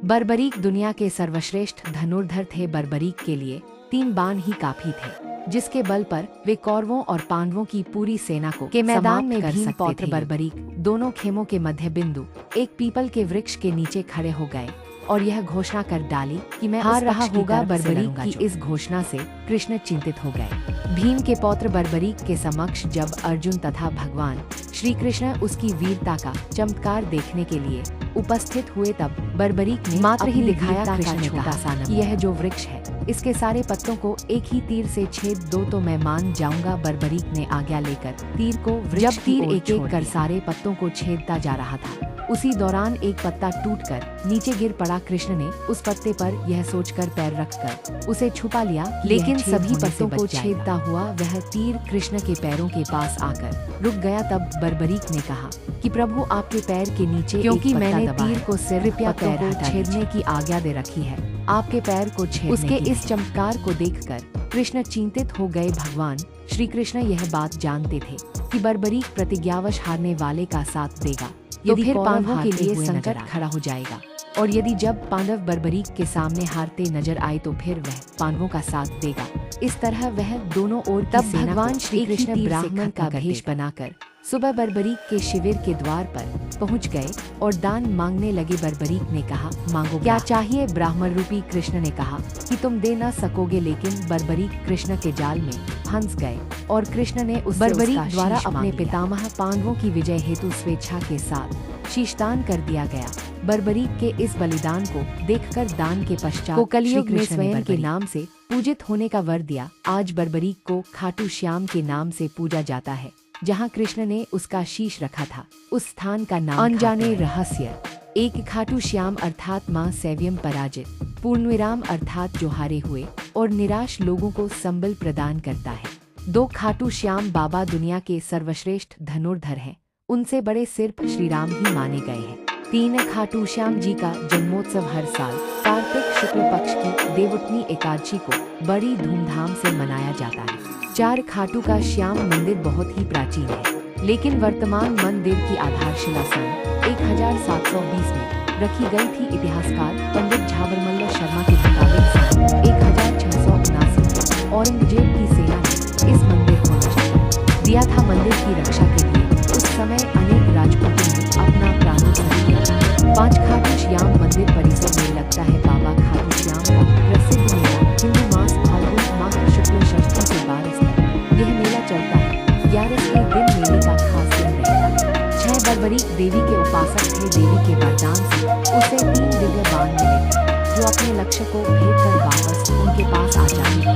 बर्बरीक दुनिया के सर्वश्रेष्ठ धनुर्धर थे। बर्बरीक के लिए 3 बाण ही काफी थे, जिसके बल पर वे कौरवों और पांडवों की पूरी सेना को के मैदान में भीम पौत्र बर्बरीक दोनों खेमों के मध्य बिंदु एक पीपल के वृक्ष के नीचे खड़े हो गए और यह घोषणा कर डाली कि मैं हार रहा होगा। बर्बरीक की इस घोषणा से कृष्ण चिंतित हो गए। भीम के पौत्र बर्बरीक के समक्ष जब अर्जुन तथा भगवान श्री कृष्ण उसकी वीरता का चमत्कार देखने के लिए उपस्थित हुए, तब बर्बरीक ने मात्र ही दिखाया कृष्ण ने कहा कि यह जो वृक्ष है इसके सारे पत्तों को एक ही तीर से छेद दो तो मैं मान जाऊंगा। बर्बरीक ने आज्ञा लेकर तीर को जब तीर एक एक कर सारे पत्तों को छेदता जा रहा था, उसी दौरान एक पत्ता टूटकर नीचे गिर पड़ा। कृष्ण ने उस पत्ते पर यह सोचकर पैर रखकर उसे छुपा लिया, लेकिन सभी पत्तों को छेदता हुआ वह तीर कृष्ण के पैरों के पास आकर रुक गया। तब बर्बरीक ने कहा कि प्रभु आपके पैर के नीचे क्योंकि मैंने तीर को सिर्फ पैर को छेदने की आज्ञा दे रखी है, आपके पैर को छेदने उसके इस चमत्कार को देखकर कृष्ण चिंतित हो गए। भगवान श्री कृष्ण यह बात जानते थे कि बर्बरीक प्रतिज्ञावश हारने वाले का साथ देगा, तो फिर पांडवों के लिए संकट खड़ा हो जाएगा, और यदि जब पांडव बर्बरीक के सामने हारते नजर आए तो फिर वह पांडवों का साथ देगा। इस तरह वह दोनों ओर तब भगवान श्री कृष्ण ब्राह्मण का भेष बनाकर सुबह बर्बरीक के शिविर के द्वार पर पहुंच गए और दान मांगने लगे। बर्बरीक ने कहा, मांगो क्या चाहिए। ब्राह्मण रूपी कृष्ण ने कहा कि तुम दे न सकोगे, लेकिन बर्बरीक कृष्ण के जाल में फंस गए और कृष्ण ने उस बर्बरीक द्वारा अपने पितामह पांडवों की विजय हेतु स्वेच्छा के साथ शीशदान कर दिया गया। बर्बरीक के इस बलिदान को देखकर दान के पश्चात को कलयुग में स्वयं के नाम से पूजित होने का वर दिया। आज बर्बरीक को खाटू श्याम के नाम से पूजा जाता है, जहाँ कृष्ण ने उसका शीश रखा था उस स्थान का नाम अनजाने रहस्य। एक खाटू श्याम अर्थात मां सैव्यम पराजित, पूर्णविराम अर्थात जो हारे हुए और निराश लोगों को संबल प्रदान करता है। 2 खाटू श्याम बाबा दुनिया के सर्वश्रेष्ठ धनुर्धर हैं, उनसे बड़े सिर्फ श्री राम ही माने गए हैं। 3 खाटू श्याम जी का जन्मोत्सव हर साल कार्तिक शुक्ल पक्ष की देवउठनी एकादशी को बड़ी धूमधाम से मनाया जाता है। 4 खाटू का श्याम मंदिर बहुत ही प्राचीन है, लेकिन वर्तमान मंदिर की आधारशिला सन 1720 में रखी गई थी। इतिहासकार पंडित झाबरमल्ल शर्मा के मुताबिक सन 1679 में औरंगजेब की सेना ने इस मंदिर को नष्ट दिया था। मंदिर की रक्षा के लिए उस समय अनेक राजपूतों ने अपना प्राणोत्सर्ग किया था। 5 खाटू श्याम मंदिर परिसर में लगता है बाबा खाटू श्याम का प्रसिद्ध मेला हिंदू मास फाल्गुन माह शुक्ल षष्ठी के 12 तक यह मेला चलता है। 11 के दिन मेले का खास दिन रहता है। 6 बर्बरीक देवी के उपासक थे। देवी के वरदान से उसे 3 दिव्य बाण मिले थे, जो अपने लक्ष्य को भेद कर वापस उनके पास आ जाते थे।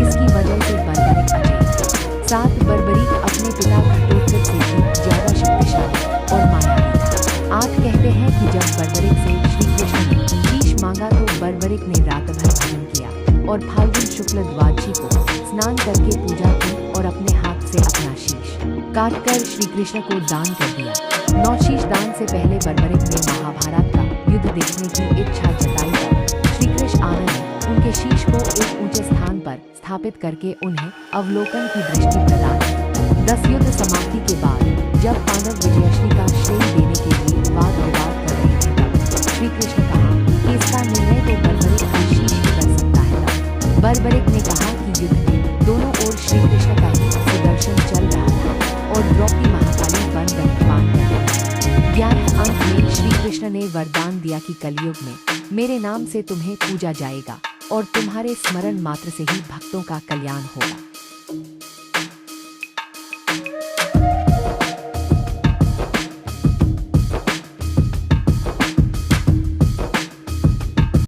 इसकी वजह से बर्बरीक अजय 7 बर्बरीक अपने पिता घटोत्कच से भी ज्यादा शक्तिशाली और मायावी था। 8 कहते हैं कि जब बर्बरीक से श्री कृष्ण ने शीश मांगा तो बर्बरीक ने रात भर भजन किया और फाल्गुन शुक्ल द्वादशी को स्नान करके पूजा की और अपने हाथ से अपना शीश काटकर श्री कृष्ण को दान कर दिया। 9 शीश दान से पहले बर्बरीक ने महाभारत का युद्ध देखने की इच्छा जताई तब श्री कृष्ण आनंद ने उनके शीश को एक ऊंचे स्थान पर स्थापित करके उन्हें अवलोकन की दृष्टि प्रदान की। 10 युद्ध समाप्ति के बाद जब पांडव विजयश्री का श्रेय देने के लिए वाद विवाद कर रहे थे, तब श्री कृष्ण कहा कि इसका निर्णय तो बर्बरीक का शीश ही कर सकता है। तब बर्बरीक ने कहा कि युद्ध में दोनों ओर श्री कृष्ण का ही सुदर्शन चल रहा था और द्रौपदी महाकाली बन रखवान कर रही। 11 अंत में श्री कृष्ण ने वरदान दिया कि कलयुग में मेरे नाम से तुम्हें पूजा जाएगा और तुम्हारे स्मरण मात्र से ही भक्तों का कल्याण होगा।